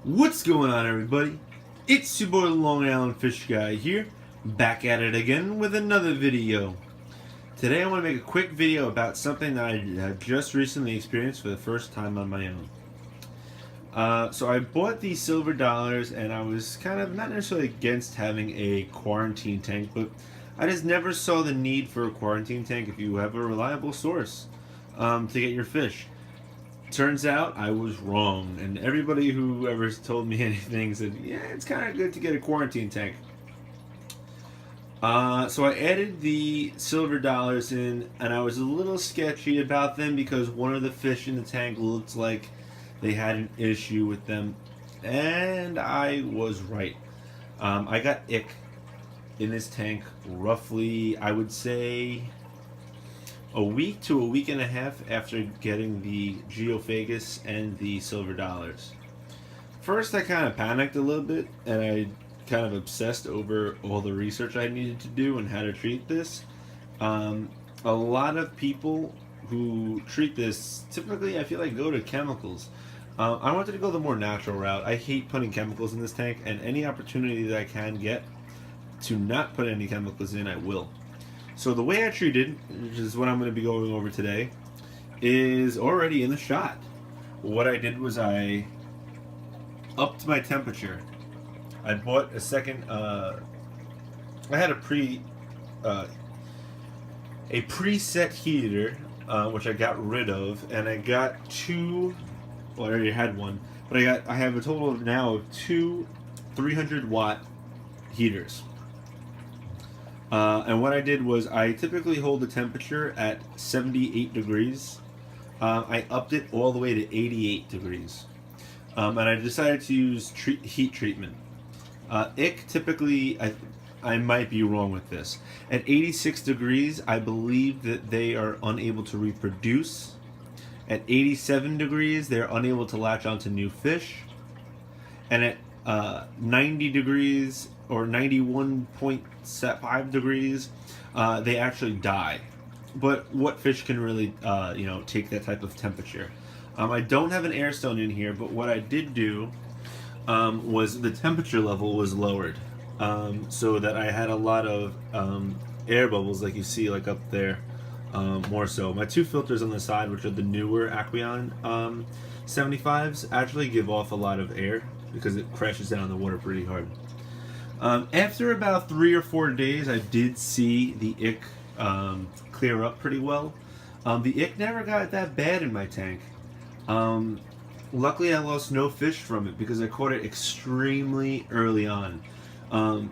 What's going on, everybody? It's your boy Long Island Fish Guy here, back at it again with another video. Today I want to make a quick video about something that I have just recently experienced for the first time on my own. So I bought these silver dollars, and I was kind of not necessarily against having a quarantine tank, but I just never saw the need for a quarantine tank if you have a reliable source to get your fish. Turns out I was wrong, and everybody who ever told me anything said, yeah, it's kind of good to get a quarantine tank. So I added the silver dollars in, and I was a little sketchy about them because one of the fish in the tank looked like they had an issue with them, and I was right. I got ick in this tank roughly, I would say, a week to a week and a half after getting the geophagus and the silver dollars. First, I kind of panicked a little bit, and I kind of obsessed over all the research I needed to do and how to treat this. A lot of people who treat this typically, I feel like, go to chemicals. I wanted to go the more natural route. I hate putting chemicals in this tank, and any opportunity that I can get to not put any chemicals in, I will. So the way I treated, which is what I'm going to be going over today, is already in the shot. What I did was I upped my temperature. I bought a second. I had a preset heater, which I got rid of, and I got two. Well, I already had one, but I have a total of now of two 300-watt heaters. And what I did was I typically hold the temperature at 78 degrees. I upped it all the way to 88 degrees. And I decided to use heat treatment. Ick, typically, I might be wrong with this. At 86 degrees, I believe that they are unable to reproduce. At 87 degrees, they're unable to latch onto new fish. And at 90 degrees or 91.5 degrees, they actually die. But what fish can really, take that type of temperature? I don't have an air stone in here, but what I did do was the temperature level was lowered, so that I had a lot of air bubbles, like you see, like up there, more so. My two filters on the side, which are the newer aquarium 75s, actually give off a lot of air because it crashes down the water pretty hard. After about 3 or 4 days, I did see the ick clear up pretty well. The ick never got that bad in my tank. Luckily, I lost no fish from it because I caught it extremely early on.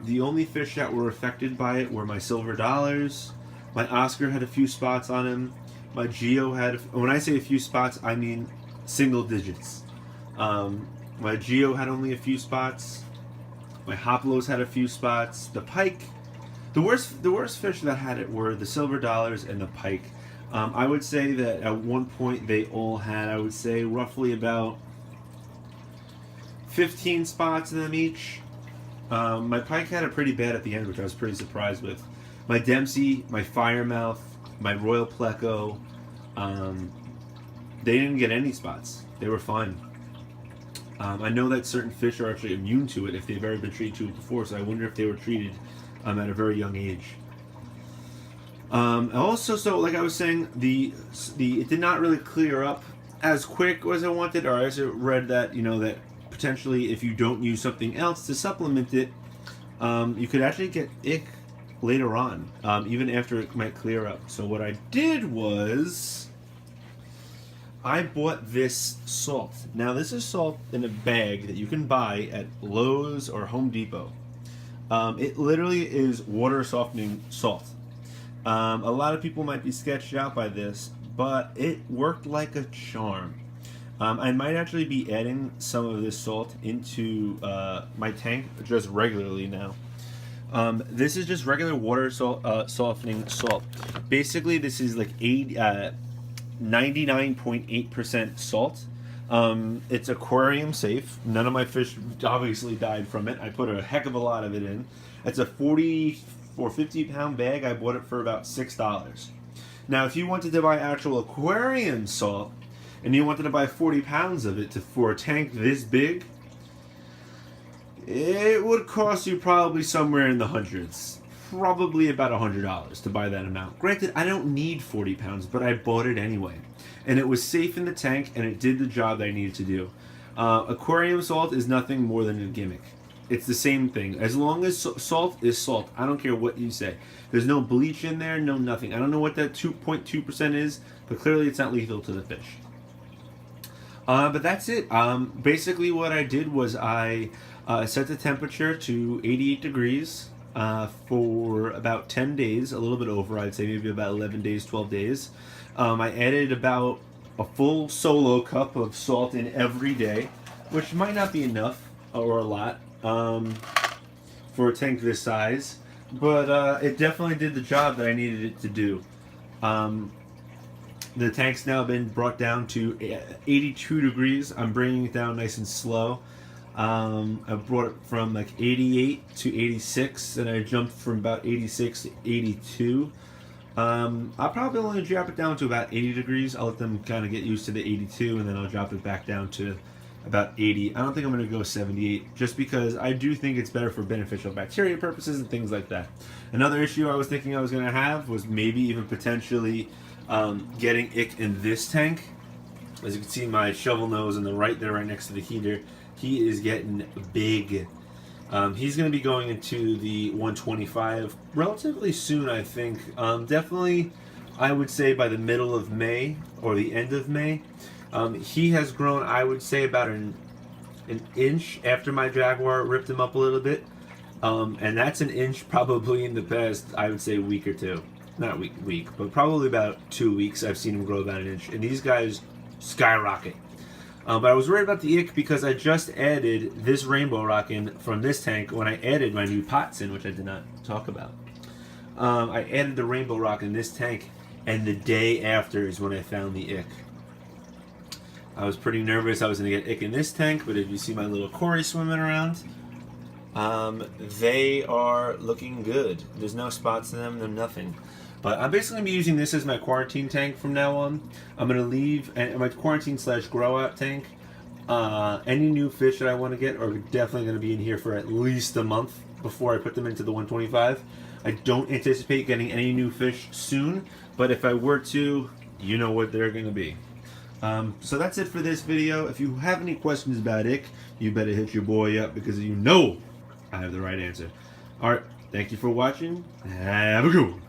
The only fish that were affected by it were my silver dollars. My Oscar had a few spots on him. My Geo had, when I say a few spots, I mean single digits. My Geo had only a few spots. My Hoplos had a few spots. The pike, the worst fish that had it were the silver dollars and the pike. I would say that at one point they all had, I would say, roughly about 15 spots in them each. My pike had it pretty bad at the end, which I was pretty surprised with. My Dempsey, my Firemouth, my Royal Pleco, they didn't get any spots. They were fine. I know that certain fish are actually immune to it if they've ever been treated to it before, so I wonder if they were treated at a very young age. Also, so like I was saying, it did not really clear up as quick as I wanted, or as I read that, that potentially if you don't use something else to supplement it, you could actually get ick later on, even after it might clear up. So what I did was I bought this salt. Now, this is salt in a bag that you can buy at Lowe's or Home Depot. It literally is water softening salt. A lot of people might be sketched out by this, but it worked like a charm. I might actually be adding some of this salt into my tank just regularly now. This is just regular water softening salt. Basically, this is like 99.8% salt. It's aquarium safe. None of my fish obviously died from it. I put a heck of a lot of it in. It's a 40 or 50-pound bag. I bought it for about $6. Now, if you wanted to buy actual aquarium salt, and you wanted to buy 40 pounds of it for a tank this big, it would cost you probably somewhere in the hundreds. Probably about $100 to buy that amount. Granted, I don't need 40 pounds, but I bought it anyway. And it was safe in the tank, and it did the job that I needed to do. Aquarium salt is nothing more than a gimmick. It's the same thing. As long as salt is salt, I don't care what you say. There's no bleach in there, no nothing. I don't know what that 2.2% is, but clearly it's not lethal to the fish. But that's it. Basically what I did was I set the temperature to 88 degrees for about 10 days, a little bit over, I'd say maybe about 11 days, 12 days. I added about a full solo cup of salt in every day, which might not be enough or a lot for a tank this size, but it definitely did the job that I needed it to do. The tank's now been brought down to 82 degrees. I'm bringing it down nice and slow. I brought it from like 88 to 86, and I jumped from about 86 to 82. I'll probably only drop it down to about 80 degrees. I'll let them kind of get used to the 82, and then I'll drop it back down to about 80. I don't think I'm going to go 78, just because I do think it's better for beneficial bacteria purposes and things like that. Another issue I was thinking I was going to have was maybe even potentially getting ick in this tank. As you can see, my shovel nose on the right there, right next to the heater, he is getting big. He's going to be going into the 125 relatively soon, I think. Definitely, I would say by the middle of May or the end of May. He has grown, I would say, about an inch after my Jaguar ripped him up a little bit. And that's an inch probably in the past, I would say, week or two. Not week, but probably about 2 weeks I've seen him grow about an inch. And these guys skyrocket. But I was worried about the ick because I just added this rainbow rock in from this tank when I added my new pots in, which I did not talk about. I added the rainbow rock in this tank, and the day after is when I found the ick. I was pretty nervous I was going to get ick in this tank, but if you see my little Cory swimming around, they are looking good. There's no spots in them, no nothing. But I'm basically going to be using this as my quarantine tank from now on. I'm going to leave my quarantine / grow out tank. Any new fish that I want to get are definitely going to be in here for at least a month before I put them into the 125. I don't anticipate getting any new fish soon, but if I were to, you know what they're going to be. So that's it for this video. If you have any questions about ick, you better hit your boy up because you know I have the right answer. Alright, thank you for watching. Have a good one.